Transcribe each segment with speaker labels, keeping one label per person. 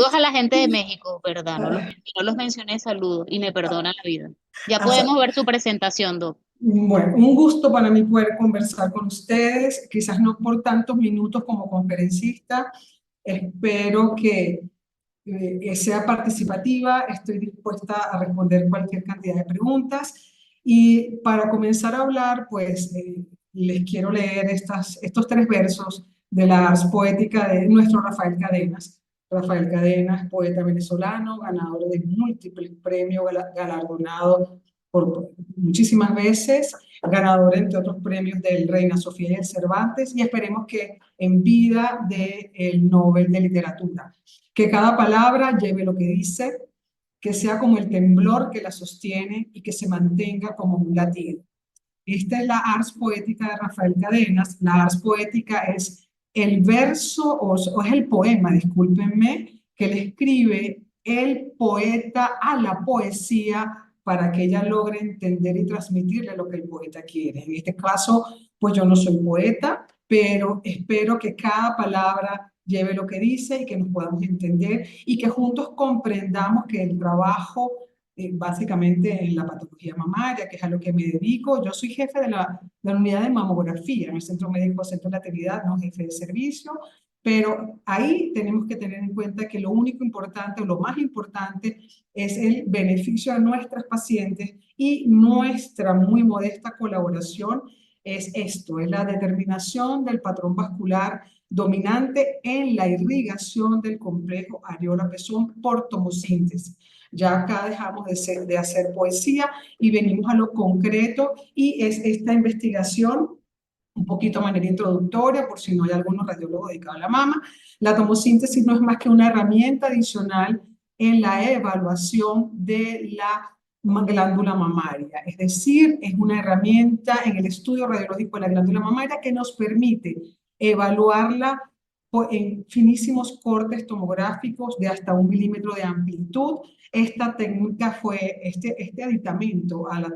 Speaker 1: Saludos a la gente de México, ¿verdad? No los mencioné, saludos y me perdona la vida. Ya
Speaker 2: Ah,
Speaker 1: podemos ver su presentación, Doc.
Speaker 2: Bueno, un gusto para mí poder conversar con ustedes, quizás no por tantos minutos como conferencista. Espero que sea participativa, estoy dispuesta a responder cualquier cantidad de preguntas. Y para comenzar a hablar, pues les quiero leer estos tres versos de la Ars Poética de nuestro Rafael Cadenas. Rafael Cadenas, poeta venezolano, ganador de múltiples premios, galardonado por muchísimas veces, ganador entre otros premios del Reina Sofía y el Cervantes, y esperemos que en vida del Nobel de Literatura. Que cada palabra lleve lo que dice, que sea como el temblor que la sostiene y que se mantenga como un latido. Esta es la ars poética de Rafael Cadenas. La ars poética es el verso o es el poema, discúlpenme, que le escribe el poeta a la poesía para que ella logre entender y transmitirle lo que el poeta quiere. En este caso, pues yo no soy poeta, pero espero que cada palabra lleve lo que dice y que nos podamos entender y que juntos comprendamos que el trabajo básicamente en la patología mamaria, que es a lo que me dedico. Yo soy jefe de la unidad de mamografía en el Centro Médico Centro de la Natividad, no jefe de servicio, pero ahí tenemos que tener en cuenta que lo único importante o lo más importante es el beneficio a nuestras pacientes y nuestra muy modesta colaboración es esto, es la determinación del patrón vascular dominante en la irrigación del complejo areola-pezón por tomosíntesis. Ya acá dejamos de hacer poesía y venimos a lo concreto y es esta investigación, un poquito de manera introductoria, por si no hay algunos radiólogos dedicados a la mama. La tomosíntesis no es más que una herramienta adicional en la evaluación de la glándula mamaria, es decir, es una herramienta en el estudio radiológico de la glándula mamaria que nos permite evaluarla en finísimos cortes tomográficos de hasta 1 milímetro de amplitud. Esta técnica este aditamento a la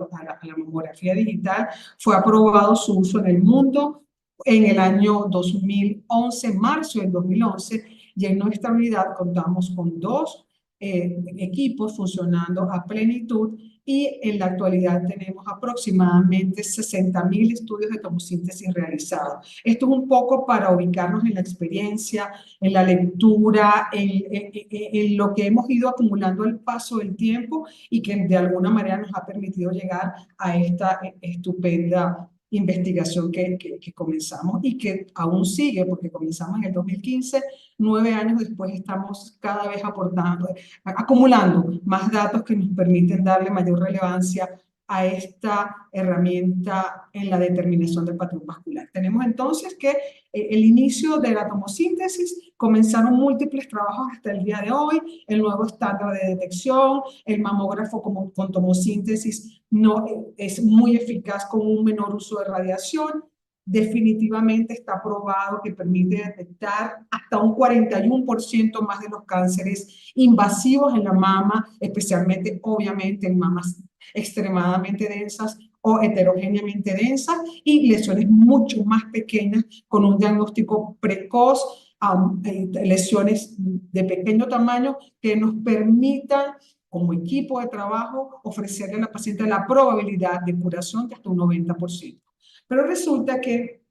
Speaker 2: mamografía digital fue aprobado su uso en el mundo en el año 2011, marzo del 2011, y en nuestra unidad contamos con dos equipos funcionando a plenitud y en la actualidad tenemos aproximadamente 60.000 estudios de tomosíntesis realizados. Esto es un poco para ubicarnos en la experiencia, en la lectura, en lo que hemos ido acumulando al paso del tiempo y que de alguna manera nos ha permitido llegar a esta estupenda investigación que comenzamos y que aún sigue, porque comenzamos en el 2015, 9 años después estamos cada vez aportando, acumulando más datos que nos permiten darle mayor relevancia a esta herramienta en la determinación del patrón vascular. Tenemos entonces que el inicio de la tomosíntesis, comenzaron múltiples trabajos hasta el día de hoy, el nuevo estándar de detección, el mamógrafo con tomosíntesis no, es muy eficaz con un menor uso de radiación. Definitivamente está probado que permite detectar hasta un 41% más de los cánceres invasivos en la mama, especialmente obviamente en mamas extremadamente densas o heterogéneamente densas y lesiones mucho más pequeñas con un diagnóstico precoz, lesiones de pequeño tamaño que nos permitan como equipo de trabajo ofrecerle a la paciente la probabilidad de curación de hasta un 90%. Pero resulta que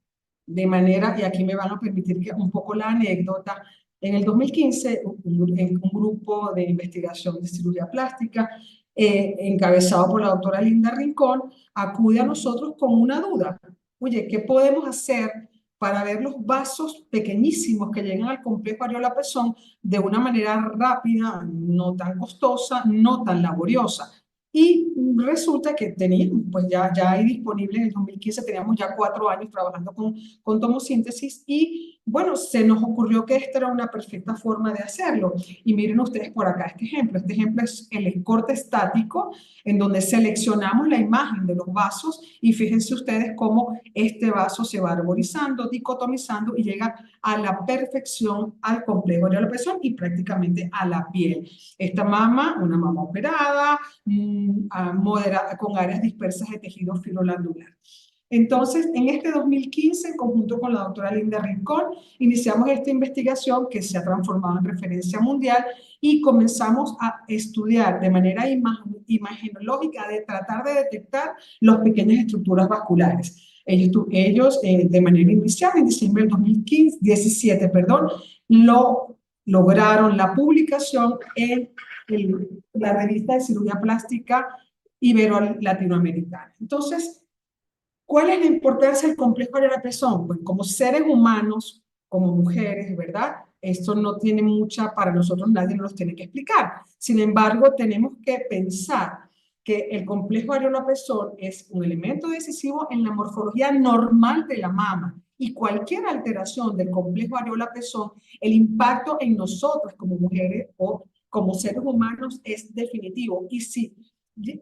Speaker 2: de manera, y aquí me van a permitir que un poco la anécdota, en el 2015 un grupo de investigación de cirugía plástica encabezado por la doctora Linda Rincón acude a nosotros con una duda. Oye, ¿qué podemos hacer para ver los vasos pequeñísimos que llegan al complejo areola-pezón de una manera rápida, no tan costosa, no tan laboriosa? Y resulta que teníamos, pues ya hay disponible en el 2015, teníamos ya 4 años trabajando con tomosíntesis y bueno, se nos ocurrió que esta era una perfecta forma de hacerlo. Y miren ustedes por acá este ejemplo. Este ejemplo es el corte estático en donde seleccionamos la imagen de los vasos y fíjense ustedes cómo este vaso se va arborizando, dicotomizando y llega a la perfección al complejo de la presión y prácticamente a la piel. Esta mama, una mama operada, moderada, con áreas dispersas de tejido fibrolandular. Entonces, en este 2015, en conjunto con la doctora Linda Rincón, iniciamos esta investigación que se ha transformado en referencia mundial y comenzamos a estudiar de manera imagenológica, de tratar de detectar las pequeñas estructuras vasculares. Ellos de manera inicial, en diciembre del 2017, perdón, lo lograron la publicación en la revista de cirugía plástica ibero-latinoamericana. Entonces, ¿cuál es la importancia del complejo areola-pezón? Pues como seres humanos, como mujeres, ¿verdad? Esto no tiene mucha, para nosotros nadie nos tiene que explicar. Sin embargo, tenemos que pensar que el complejo areola-pezón es un elemento decisivo en la morfología normal de la mama. Y cualquier alteración del complejo areola-pezón, el impacto en nosotras como mujeres o como seres humanos es definitivo. Y si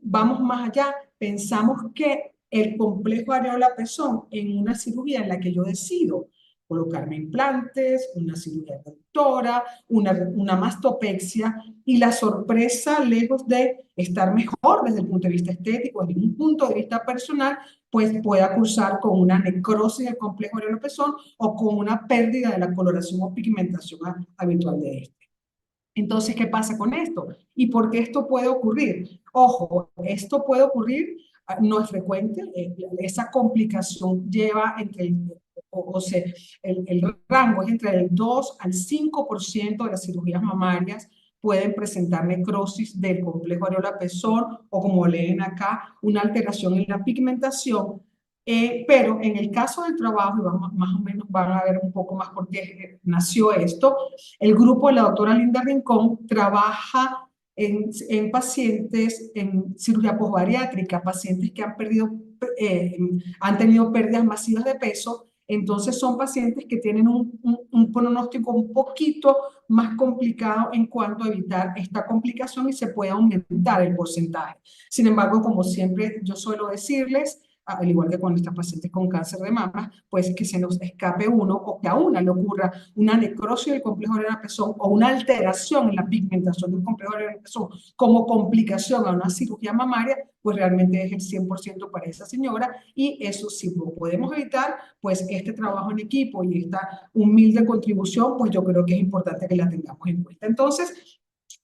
Speaker 2: vamos más allá, pensamos que el complejo areola-pezón en una cirugía en la que yo decido colocarme implantes, una cirugía reductora, una mastopexia, y la sorpresa, lejos de estar mejor desde el punto de vista estético, desde un punto de vista personal, pues pueda cursar con una necrosis del complejo areola-pezón o con una pérdida de la coloración o pigmentación habitual de este. Entonces, ¿qué pasa con esto? ¿Y por qué esto puede ocurrir? Ojo, esto puede ocurrir, no es frecuente, esa complicación lleva entre sea, el rango es entre el 2 al 5% de las cirugías mamarias pueden presentar necrosis del complejo areola-pezón o como leen acá, una alteración en la pigmentación. Pero en el caso del trabajo, y vamos, más o menos van a ver un poco más por qué nació esto, el grupo de la doctora Linda Rincón trabaja en pacientes en cirugía posbariátrica, pacientes que han tenido pérdidas masivas de peso. Entonces son pacientes que tienen un pronóstico un poquito más complicado en cuanto a evitar esta complicación y se puede aumentar el porcentaje. Sin embargo, como siempre yo suelo decirles, al igual que con nuestras pacientes con cáncer de mama, pues que se nos escape uno o que a una le ocurra una necrosis del complejo areola-pezón o una alteración en la pigmentación del complejo areola-pezón como complicación a una cirugía mamaria, pues realmente es el 100% para esa señora, y eso si lo podemos evitar, pues este trabajo en equipo y esta humilde contribución, pues yo creo que es importante que la tengamos en cuenta. Entonces,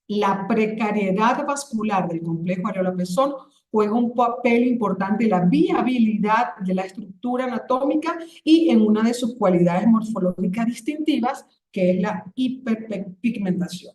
Speaker 2: la precariedad vascular del complejo areola-pezón juega un papel importante en la viabilidad de la estructura anatómica y en una de sus cualidades morfológicas distintivas, que es la hiperpigmentación.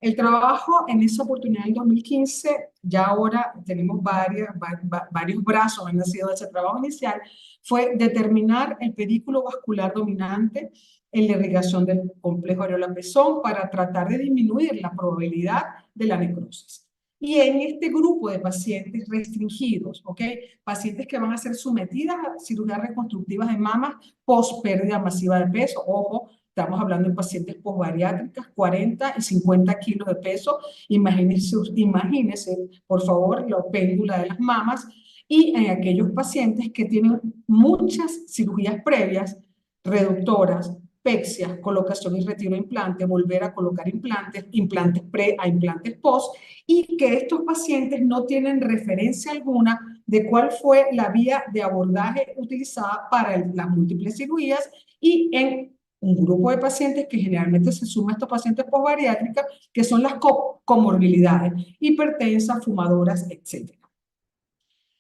Speaker 2: El trabajo en esa oportunidad en 2015, ya ahora tenemos varios brazos han nacido de ese trabajo inicial, fue determinar el pedículo vascular dominante en la irrigación del complejo areola-pezón para tratar de disminuir la probabilidad de la necrosis. Y en este grupo de pacientes restringidos, ¿ok? Pacientes que van a ser sometidas a cirugías reconstructivas de mamas post pérdida masiva de peso, ojo, estamos hablando de pacientes posbariátricas, 40 y 50 kilos de peso. Imagínense, por favor, la péndula de las mamas. Y en aquellos pacientes que tienen muchas cirugías previas, reductoras, pexias, colocación y retiro de implantes, volver a colocar implantes, implantes pre a implantes post, y que estos pacientes no tienen referencia alguna de cuál fue la vía de abordaje utilizada para las múltiples cirugías, y en un grupo de pacientes que generalmente se suma a estos pacientes posbariátricas, que son las comorbilidades, hipertensas, fumadoras, etc.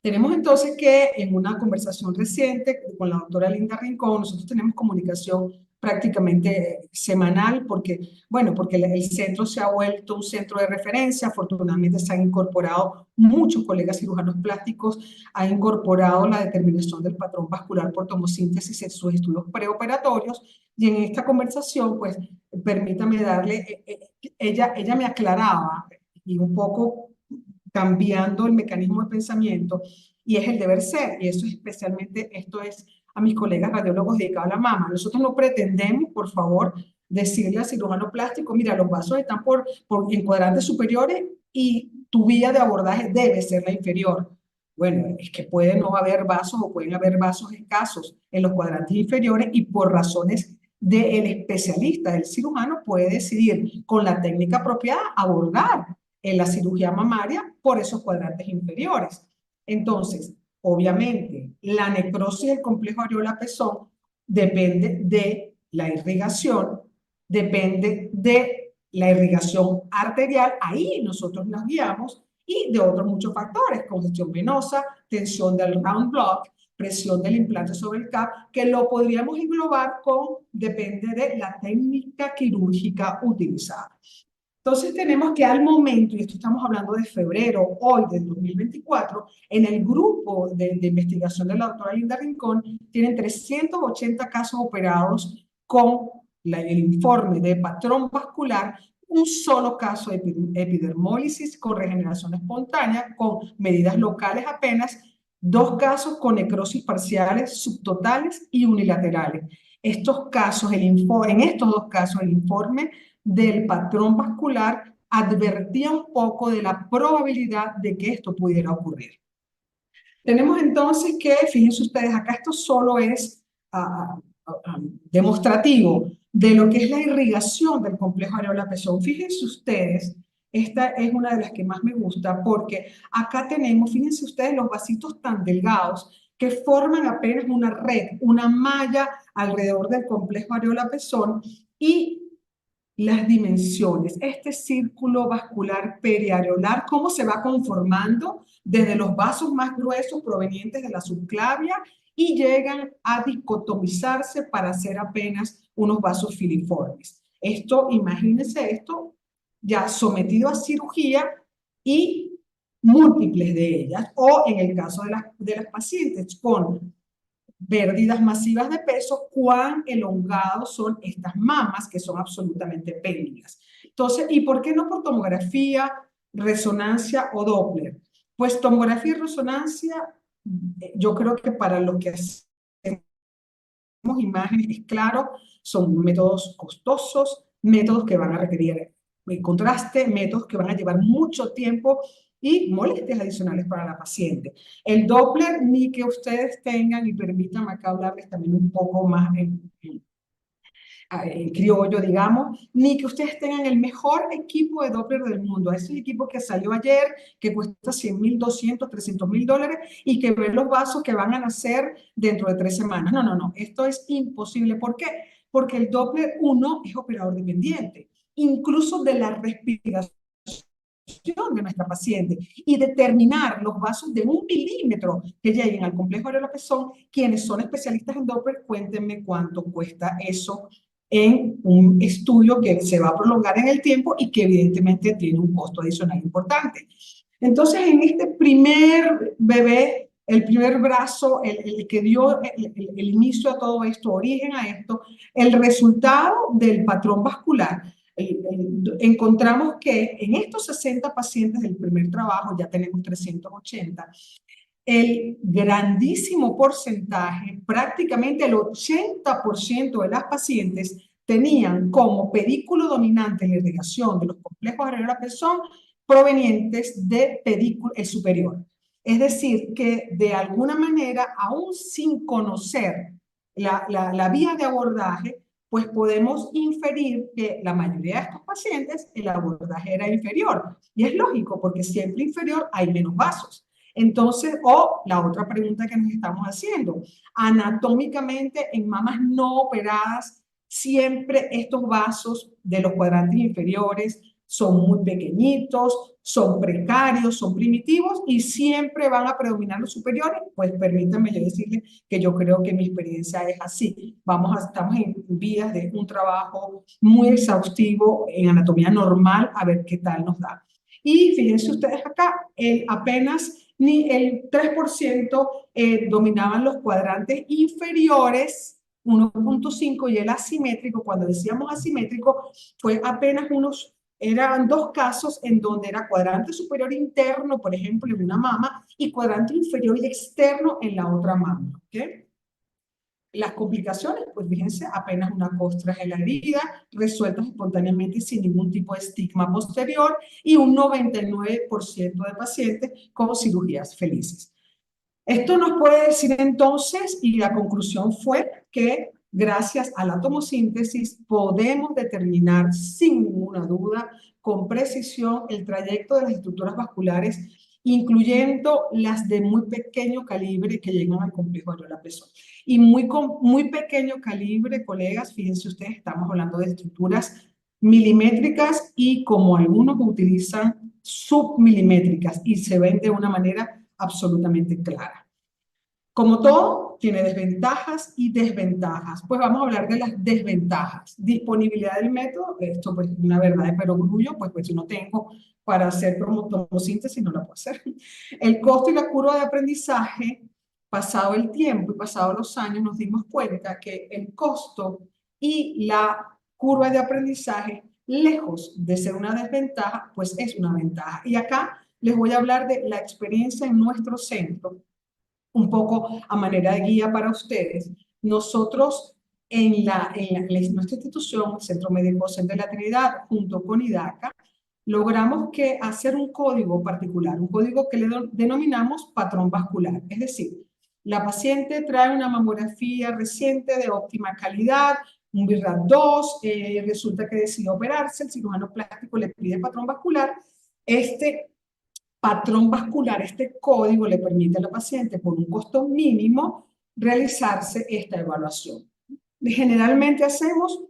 Speaker 2: Tenemos entonces que en una conversación reciente con la doctora Linda Rincón, nosotros tenemos comunicación prácticamente semanal porque, bueno, porque el centro se ha vuelto un centro de referencia. Afortunadamente se han incorporado muchos colegas cirujanos plásticos, han incorporado la determinación del patrón vascular por tomosíntesis en sus estudios preoperatorios, y en esta conversación, pues, permítame darle, ella me aclaraba y un poco cambiando el mecanismo de pensamiento, y es el deber ser, y eso es especialmente, esto es a mis colegas radiólogos dedicados a la mama. Nosotros no pretendemos, por favor, decirle al cirujano plástico, mira, los vasos están en cuadrantes superiores y tu vía de abordaje debe ser la inferior. Bueno, es que puede no haber vasos o pueden haber vasos escasos en los cuadrantes inferiores, y por razones del especialista, del cirujano, puede decidir con la técnica apropiada abordar en la cirugía mamaria por esos cuadrantes inferiores. Entonces, Obviamente, la necrosis del complejo areola-pezón depende de la irrigación, depende de la irrigación arterial, ahí nosotros nos guiamos, y de otros muchos factores, congestión venosa, tensión del round block, presión del implante sobre el CAP, que lo podríamos englobar con, depende de la técnica quirúrgica utilizada. Entonces tenemos que al momento, y esto estamos hablando de febrero, hoy del 2024, en el grupo de investigación de la doctora Linda Rincón, tienen 380 casos operados con el informe de patrón vascular, un solo caso de epidermólisis con regeneración espontánea, con medidas locales apenas, 2 casos con necrosis parciales, subtotales y unilaterales. Estos casos, en estos 2 casos, el informe del patrón vascular advertía un poco de la probabilidad de que esto pudiera ocurrir. Tenemos entonces que, fíjense ustedes, acá esto solo es demostrativo de lo que es la irrigación del complejo areola-pezón. Fíjense ustedes, esta es una de las que más me gusta porque acá tenemos, fíjense ustedes, los vasitos tan delgados que forman apenas una red, una malla alrededor del complejo areola-pezón, y las dimensiones, este círculo vascular periareolar, cómo se va conformando desde los vasos más gruesos provenientes de la subclavia y llegan a dicotomizarse para hacer apenas unos vasos filiformes. Esto, imagínense esto ya sometido a cirugía y múltiples de ellas, o en el caso de las pacientes con pérdidas masivas de peso, cuán elongados son estas mamas que son absolutamente pélvicas. Entonces, ¿y por qué no por tomografía, resonancia o Doppler? Pues tomografía y resonancia, yo creo que para lo que hacemos imágenes, es claro, son métodos costosos, métodos que van a requerir contraste, métodos que van a llevar mucho tiempo y molestias adicionales para la paciente. El Doppler, ni que ustedes tengan, y permítanme acá hablarles también un poco más en criollo, digamos, ni que ustedes tengan el mejor equipo de Doppler del mundo. Ese es el equipo que salió ayer, que cuesta 100.000, 200, 300.000 dólares y que ve los vasos que van a nacer dentro de 3 semanas. No, no, no, esto es imposible. ¿Por qué? Porque el Doppler 1 es operador dependiente, incluso de la respiración de nuestra paciente, y determinar los vasos de 1 milímetro que lleguen al complejo areola-pezón. Quienes son especialistas en Doppler, cuéntenme cuánto cuesta eso en un estudio que se va a prolongar en el tiempo y que evidentemente tiene un costo adicional importante. Entonces, en este primer bebé, el primer brazo, el que dio el inicio a todo esto, origen a esto, el resultado del patrón vascular, encontramos que en estos 60 pacientes del primer trabajo, ya tenemos 380, el grandísimo porcentaje, prácticamente el 80% de las pacientes tenían como pedículo dominante en la irrigación de los complejos areola-pezón provenientes de pedículo superior. Es decir, que de alguna manera, aún sin conocer la vía de abordaje, pues podemos inferir que la mayoría de estos pacientes el abordaje era inferior. Y es lógico, porque siempre inferior hay menos vasos. Entonces, o la otra pregunta que nos estamos haciendo, anatómicamente en mamas no operadas, siempre estos vasos de los cuadrantes inferiores son muy pequeñitos, son precarios, son primitivos y siempre van a predominar los superiores. Pues permítanme yo decirles que yo creo que mi experiencia es así. Estamos en vías de un trabajo muy exhaustivo en anatomía normal, a ver qué tal nos da. Y fíjense ustedes acá, apenas ni el 3% dominaban los cuadrantes inferiores, 1.5, y el asimétrico, cuando decíamos asimétrico, fue apenas eran 2 casos en donde era cuadrante superior interno, por ejemplo, en una mama, y cuadrante inferior y externo en la otra mama, ¿ok? Las complicaciones, pues fíjense, apenas una costra en la herida, resueltas espontáneamente sin ningún tipo de estigma posterior, y un 99% de pacientes con cirugías felices. Esto nos puede decir entonces, y la conclusión fue que gracias a la tomosíntesis podemos determinar sin ninguna duda, con precisión, el trayecto de las estructuras vasculares incluyendo las de muy pequeño calibre que llegan al complejo areola-pezón. Y muy pequeño calibre, colegas, fíjense ustedes, estamos hablando de estructuras milimétricas y como algunos utilizan submilimétricas y se ven de una manera absolutamente clara. Como todo, tiene desventajas y desventajas. Pues vamos a hablar de las desventajas. Disponibilidad del método, esto pues es una verdad de perogrullo, pues si no tengo para hacer tomosíntesis no la puedo hacer. El costo y la curva de aprendizaje, pasado el tiempo y pasado los años, nos dimos cuenta que el costo y la curva de aprendizaje, lejos de ser una desventaja, pues es una ventaja. Y acá les voy a hablar de la experiencia en nuestro centro, un poco a manera de guía para ustedes. Nosotros en nuestra institución, el Centro Médico Docente de la Trinidad, junto con IDACA, logramos hacer un código particular, un código que le denominamos patrón vascular. Es decir, la paciente trae una mamografía reciente de óptima calidad, un BIRAT 2, resulta que decidió operarse, el cirujano plástico le pide patrón vascular. Este patrón vascular, este código le permite a la paciente por un costo mínimo realizarse esta evaluación. Generalmente hacemos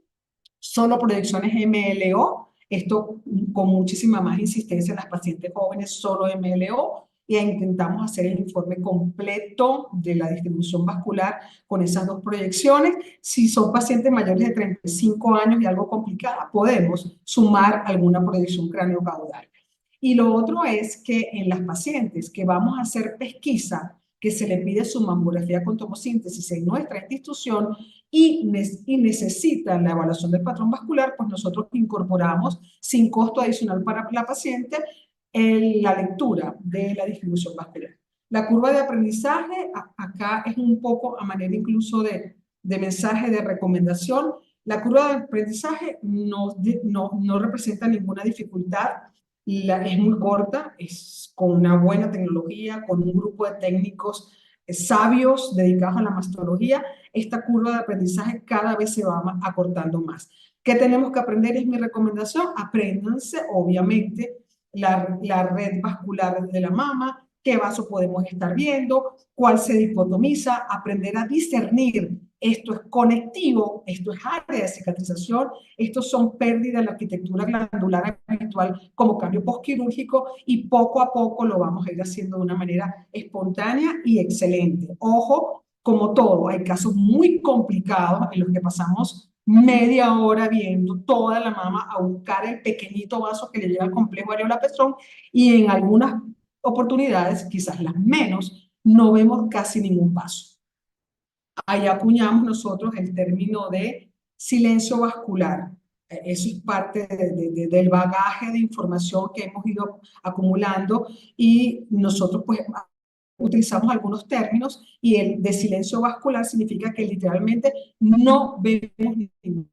Speaker 2: solo proyecciones MLO, esto con muchísima más insistencia en las pacientes jóvenes, solo MLO, y intentamos hacer el informe completo de la distribución vascular con esas dos proyecciones. Si son pacientes mayores de 35 años y algo complicada, podemos sumar alguna proyección craneocaudal. Y lo otro es que en las pacientes que vamos a hacer pesquisa, que se le pide su mamografía con tomosíntesis en nuestra institución y necesitan la evaluación del patrón vascular, pues nosotros incorporamos sin costo adicional para la paciente la lectura de la distribución vascular. La curva de aprendizaje, acá es un poco a manera incluso de mensaje de recomendación. La curva de aprendizaje no representa ninguna dificultad. Es muy corta, es con una buena tecnología, con un grupo de técnicos sabios dedicados a la mastología. Esta curva de aprendizaje cada vez se va acortando más. ¿Qué tenemos que aprender? Es mi recomendación. Apréndanse, obviamente, la red vascular de la mama, qué vaso podemos estar viendo, cuál se dicotomiza, aprender a discernir. Esto es conectivo, esto es área de cicatrización, estos son pérdidas de la arquitectura glandular habitual como cambio postquirúrgico y poco a poco lo vamos a ir haciendo de una manera espontánea y excelente. Ojo, como todo, hay casos muy complicados en los que pasamos media hora viendo toda la mama a buscar el pequeñito vaso que le lleva al complejo areola-pezón y en algunas oportunidades, quizás las menos, no vemos casi ningún paso. Ahí acuñamos nosotros el término de silencio vascular. Eso es parte del bagaje de información que hemos ido acumulando y nosotros pues utilizamos algunos términos y el de silencio vascular significa que literalmente no vemos ningún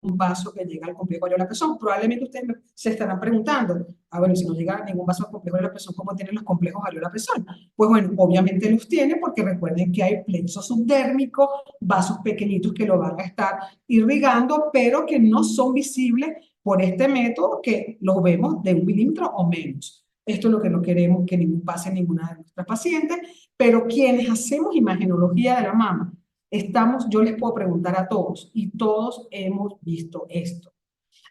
Speaker 2: vaso que llega al complejo areola-pezón. Probablemente ustedes se estarán preguntando, bueno, si no llega ningún vaso al complejo areola-pezón, ¿cómo tienen los complejos areola-pezón? Pues bueno, obviamente los tiene porque recuerden que hay plexo subdérmico, vasos pequeñitos que lo van a estar irrigando, pero que no son visibles por este método que los vemos de 1 milímetro o menos. Esto es lo que no queremos que pase en ninguna de nuestras pacientes, pero quienes hacemos imagenología de la mama, yo les puedo preguntar a todos, y todos hemos visto esto.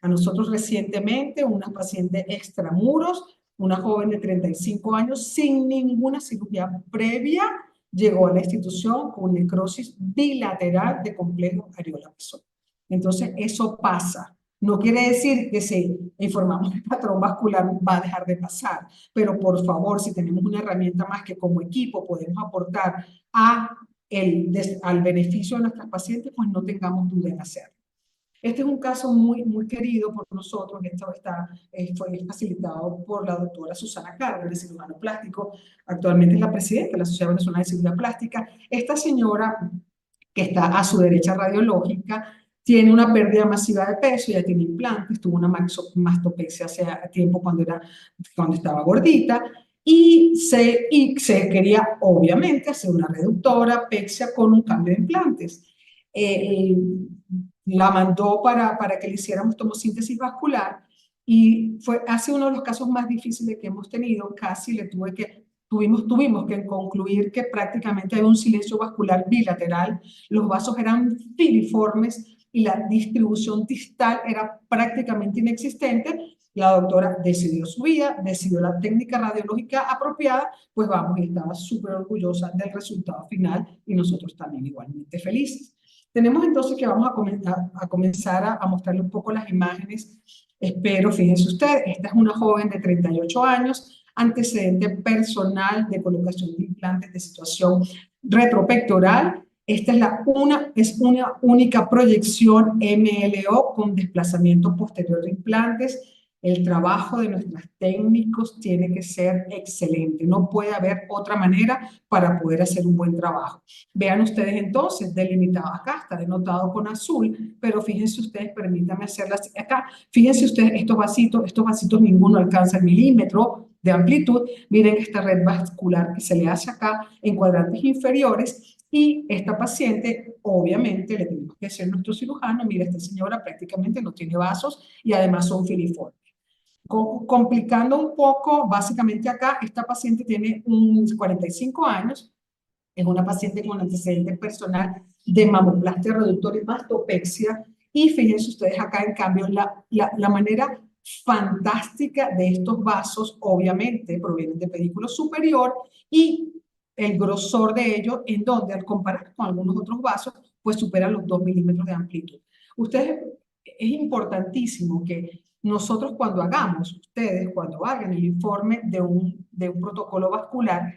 Speaker 2: A nosotros recientemente, una paciente extramuros, una joven de 35 años, sin ninguna cirugía previa, llegó a la institución con necrosis bilateral de complejo areola-pezón. Entonces, eso pasa. No quiere decir que si informamos el patrón vascular va a dejar de pasar, pero por favor, si tenemos una herramienta más que como equipo podemos aportar al beneficio de nuestras pacientes, pues no tengamos duda en hacerlo. Este es un caso muy, muy querido por nosotros. Esto fue facilitado por la doctora Susana Cárdenas, cirujano plástico. Actualmente es la presidenta de la Sociedad Venezolana de Cirugía Plástica. Esta señora, que está a su derecha radiológica, tiene una pérdida masiva de peso, ya tiene implantes, tuvo una mastopexia hace tiempo cuando estaba gordita, y se quería, obviamente, hacer una reductora pexia con un cambio de implantes. La mandó para que le hiciéramos tomosíntesis vascular y ha sido uno de los casos más difíciles que hemos tenido. Casi tuvimos que concluir que prácticamente hay un silencio vascular bilateral, los vasos eran filiformes y la distribución distal era prácticamente inexistente. La doctora decidió su vida, decidió la técnica radiológica apropiada, pues vamos, y estaba súper orgullosa del resultado final y nosotros también igualmente felices. Tenemos entonces que vamos a comenzar a mostrarle un poco las imágenes. Espero, fíjense ustedes, esta es una joven de 38 años, antecedente personal de colocación de implantes de situación retropectoral. Esta es una única proyección MLO con desplazamiento posterior de implantes. El trabajo de nuestros técnicos tiene que ser excelente. No puede haber otra manera para poder hacer un buen trabajo. Vean ustedes entonces, delimitado acá, está denotado con azul, pero fíjense ustedes, permítanme hacerlas acá. Fíjense ustedes, estos vasitos ninguno alcanza el milímetro de amplitud. Miren esta red vascular que se le hace acá en cuadrantes inferiores. Y esta paciente, obviamente, le tenemos que hacer nuestro cirujano. Mira, esta señora prácticamente no tiene vasos y además son filiformes. Complicando un poco, básicamente acá, esta paciente tiene 45 años, es una paciente con antecedente personal de mamoplastia reductora y mastopexia, y fíjense ustedes acá, en cambio, la manera fantástica de estos vasos, obviamente, provienen del pedículo superior, y el grosor de ellos, en donde al comparar con algunos otros vasos, pues superan los 2 milímetros de amplitud. Ustedes, es importantísimo que nosotros ustedes cuando hagan el informe de un protocolo vascular,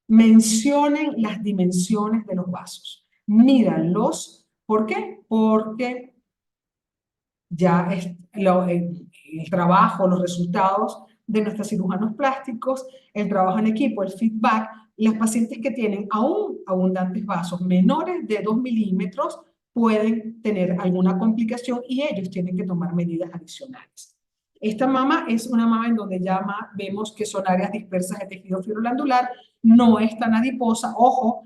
Speaker 2: mencionen las dimensiones de los vasos. Mídanlos. ¿Por qué? Porque ya el trabajo, los resultados de nuestros cirujanos plásticos, el trabajo en equipo, el feedback, las pacientes que tienen aún abundantes vasos menores de 2 milímetros pueden tener alguna complicación y ellos tienen que tomar medidas adicionales. Esta mama es una mama en donde ya vemos que son áreas dispersas de tejido fibroglandular, no es tan adiposa. Ojo,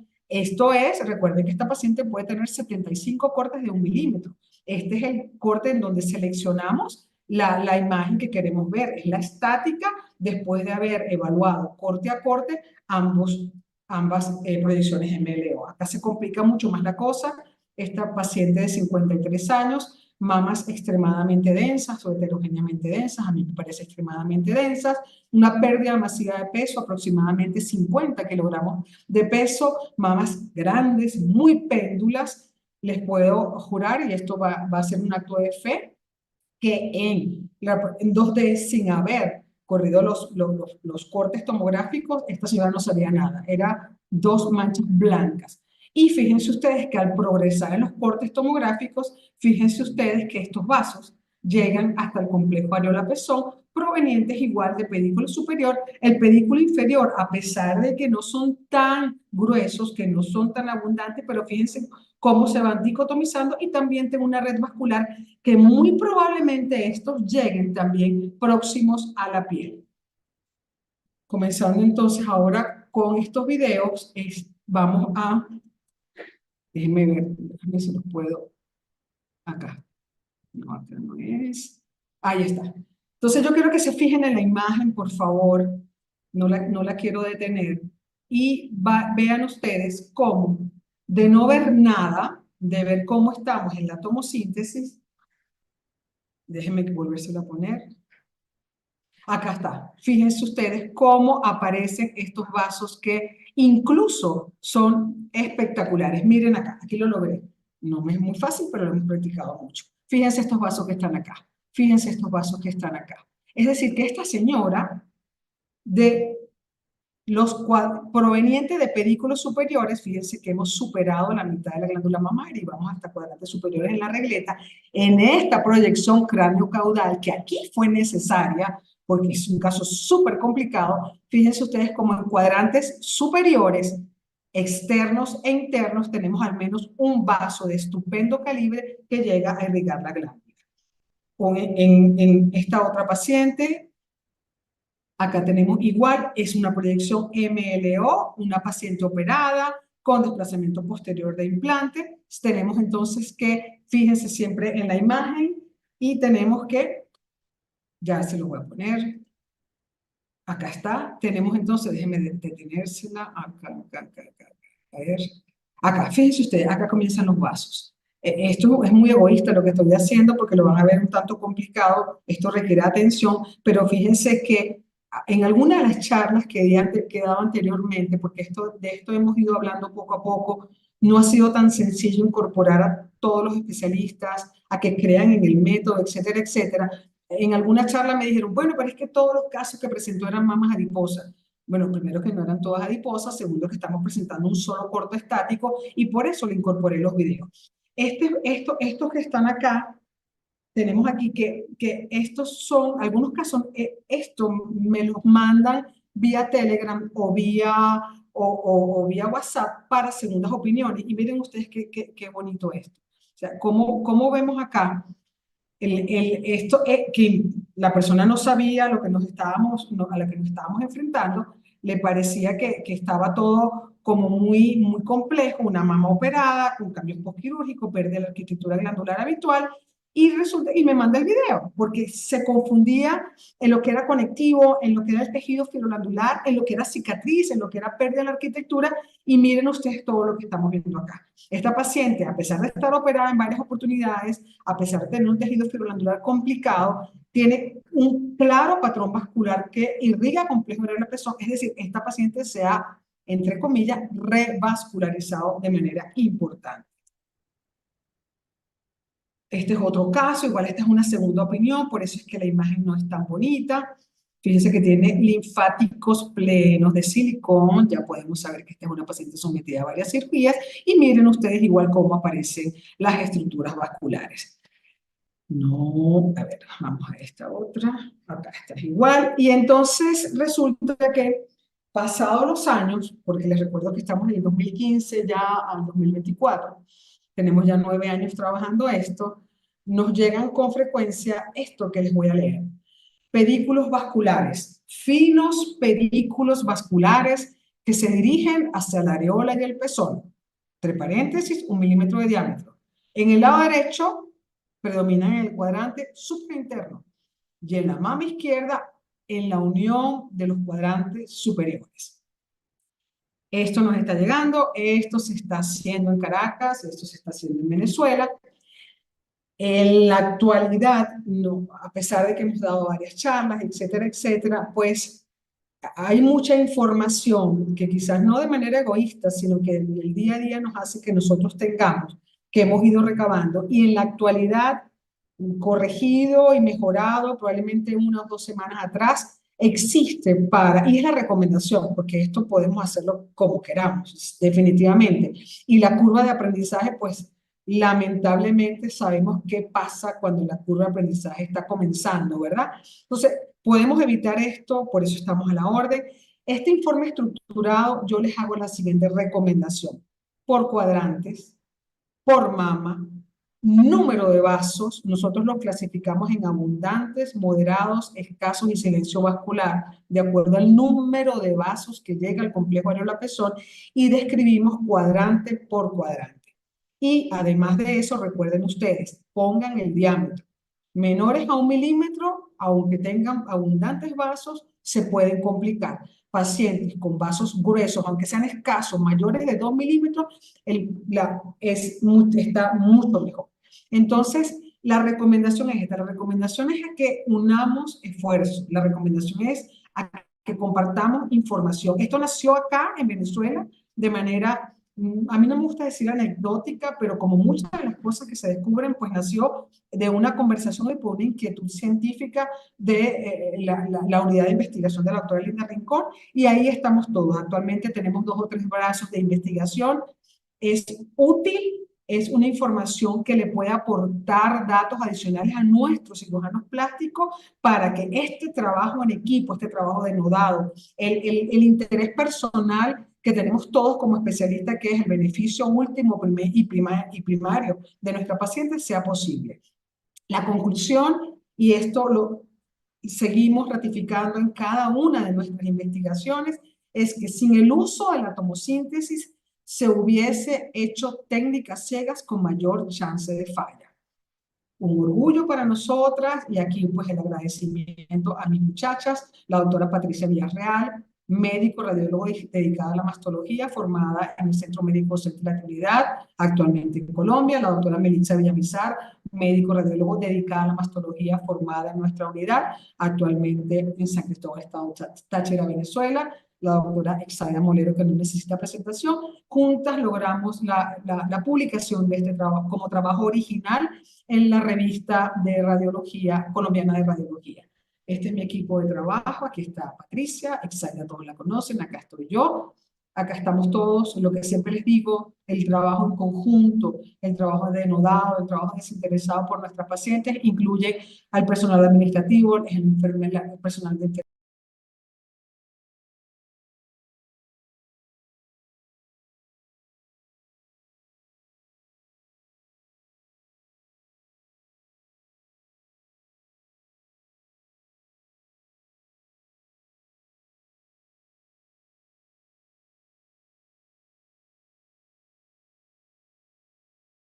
Speaker 2: recuerden que esta paciente puede tener 75 cortes de 1 milímetro. Este es el corte en donde seleccionamos la imagen que queremos ver. Es la estática después de haber evaluado corte a corte ambas proyecciones MLO. Acá se complica mucho más la cosa. Esta paciente de 53 años, mamas extremadamente densas o heterogéneamente densas, a mí me parece extremadamente densas, una pérdida masiva de peso, aproximadamente 50 kilogramos de peso, mamas grandes, muy péndulas. Les puedo jurar, y esto va a ser un acto de fe, que en 2D, sin haber corrido los cortes tomográficos, esta señora no sabía nada, era 2 manchas blancas. Y fíjense ustedes que al progresar en los cortes tomográficos, fíjense ustedes que estos vasos llegan hasta el complejo areola-pezón, provenientes igual de pedículo superior. El pedículo inferior, a pesar de que no son tan gruesos, que no son tan abundantes, pero fíjense cómo se van dicotomizando, y también tengo una red vascular que muy probablemente estos lleguen también próximos a la piel. Comenzando entonces ahora con estos videos, vamos a, déjenme ver, déjenme si los puedo, acá, no, acá no es, ahí está. Entonces yo quiero que se fijen en la imagen, por favor, no la quiero detener, y vean ustedes cómo, de no ver nada, de ver cómo estamos en la tomosíntesis, déjenme volvérselo a poner. Acá está. Fíjense ustedes cómo aparecen estos vasos que incluso son espectaculares. Miren acá, aquí lo logré. No me es muy fácil, pero lo hemos practicado mucho. Fíjense estos vasos que están acá. Fíjense estos vasos que están acá. Es decir, que esta señora, de provenientes de pedículos superiores, fíjense que hemos superado la mitad de la glándula mamaria y vamos hasta cuadrantes superiores en la regleta. En esta proyección cráneo-caudal, que aquí fue necesaria, porque es un caso súper complicado, fíjense ustedes como en cuadrantes superiores, externos e internos, tenemos al menos un vaso de estupendo calibre que llega a irrigar la glándula. En esta otra paciente, acá tenemos igual, es una proyección MLO, una paciente operada con desplazamiento posterior de implante. Tenemos entonces que, fíjense siempre en la imagen, y tenemos que Ya se lo voy a poner. Acá está. Tenemos entonces, déjenme detenérsela. Acá. A ver. Acá, fíjense ustedes, acá comienzan los vasos. Esto es muy egoísta lo que estoy haciendo porque lo van a ver un tanto complicado. Esto requiere atención, pero fíjense que en alguna de las charlas que he dado anteriormente, porque de esto hemos ido hablando poco a poco, no ha sido tan sencillo incorporar a todos los especialistas a que crean en el método, etcétera, etcétera. En alguna charla me dijeron, bueno, pero es que todos los casos que presentó eran mamas adiposas. Bueno, primero que no eran todas adiposas, segundo que estamos presentando un solo corto estático y por eso le incorporé los videos. Estos que están acá, tenemos aquí que estos son, algunos casos, esto me los mandan vía Telegram o vía WhatsApp para segundas opiniones. Y miren ustedes qué bonito esto. O sea, cómo vemos acá que la persona no sabía lo que a lo que nos estábamos enfrentando, le parecía que estaba todo como muy complejo, una mama operada, con cambios postquirúrgicos, pérdida de la arquitectura glandular habitual, y me manda el video, porque se confundía en lo que era conectivo, en lo que era el tejido fibroglandular, en lo que era cicatriz, en lo que era pérdida de la arquitectura, y miren ustedes todo lo que estamos viendo acá. Esta paciente, a pesar de estar operada en varias oportunidades, a pesar de tener un tejido fibroglandular complicado, tiene un claro patrón vascular que irriga complejo renal pezón, es decir, esta paciente se ha, entre comillas, revascularizado de manera importante. Este es otro caso, igual esta es una segunda opinión, por eso es que la imagen no es tan bonita. Fíjense que tiene linfáticos plenos de silicón, ya podemos saber que esta es una paciente sometida a varias cirugías, y miren ustedes igual cómo aparecen las estructuras vasculares. No, a ver, vamos a esta otra, acá esta es igual, y entonces resulta que pasados los años, porque les recuerdo que estamos en el 2015 ya al 2024, tenemos ya 9 años trabajando esto, nos llegan con frecuencia esto que les voy a leer. Pedículos vasculares, finos pedículos vasculares que se dirigen hacia la areola y el pezón, entre paréntesis, 1 milímetro de diámetro. En el lado derecho predominan en el cuadrante suprainterno y en la mama izquierda en la unión de los cuadrantes superiores. Esto nos está llegando, esto se está haciendo en Caracas, esto se está haciendo en Venezuela. En la actualidad, no, a pesar de que hemos dado varias charlas, etcétera, etcétera, pues hay mucha información que quizás no de manera egoísta, sino que el día a día nos hace que nosotros tengamos, que hemos ido recabando, y en la actualidad, corregido y mejorado, probablemente 1 o 2 semanas atrás, existe y es la recomendación, porque esto podemos hacerlo como queramos, definitivamente. Y la curva de aprendizaje, pues, lamentablemente sabemos qué pasa cuando la curva de aprendizaje está comenzando, ¿verdad? Entonces, podemos evitar esto, por eso estamos a la orden. Este informe estructurado, yo les hago la siguiente recomendación. Por cuadrantes, por mama, número de vasos, nosotros los clasificamos en abundantes, moderados, escasos y silencio vascular, de acuerdo al número de vasos que llega al complejo areola-pezón, y describimos cuadrante por cuadrante. Y además de eso, recuerden ustedes, pongan el diámetro. Menores a 1 milímetro, aunque tengan abundantes vasos, se pueden complicar. Pacientes con vasos gruesos, aunque sean escasos, mayores de 2 milímetros, está mucho mejor. Entonces, la recomendación es esta. La recomendación es a que unamos esfuerzos. La recomendación es a que compartamos información. Esto nació acá en Venezuela de manera, a mí no me gusta decir anecdótica, pero como muchas de las cosas que se descubren, pues nació de una conversación y por una inquietud científica de la unidad de investigación de la doctora Linda Rincón, y ahí estamos todos. Actualmente tenemos 2 o 3 brazos de investigación. Es útil, es una información que le puede aportar datos adicionales a nuestros cirujanos plásticos para que este trabajo en equipo, este trabajo denodado, el interés personal que tenemos todos como especialistas, que es el beneficio último y primario de nuestra paciente, sea posible. La conclusión, y esto lo seguimos ratificando en cada una de nuestras investigaciones, es que sin el uso de la tomosíntesis se hubiese hecho técnicas ciegas con mayor chance de falla. un orgullo para nosotras, y aquí pues el agradecimiento a mis muchachas, la doctora Patricia Villarreal, médico radiólogo dedicada a la mastología, formada en el Centro Médico Centro de la Trinidad, actualmente en Colombia, la doctora Melitza Villamizar, médico radiólogo dedicada a la mastología, formada en nuestra unidad, actualmente en San Cristóbal, Estado Táchira, Venezuela, la doctora Exaida Molero, que no necesita presentación. Juntas logramos la publicación de este trabajo como trabajo original en la revista de radiología, colombiana de radiología. Este es mi equipo de trabajo, aquí está Patricia, Exaida todos la conocen, acá estoy yo, acá estamos todos, lo que siempre les digo, el trabajo en conjunto, el trabajo denodado, el trabajo desinteresado por nuestras pacientes, incluye al personal administrativo, el personal de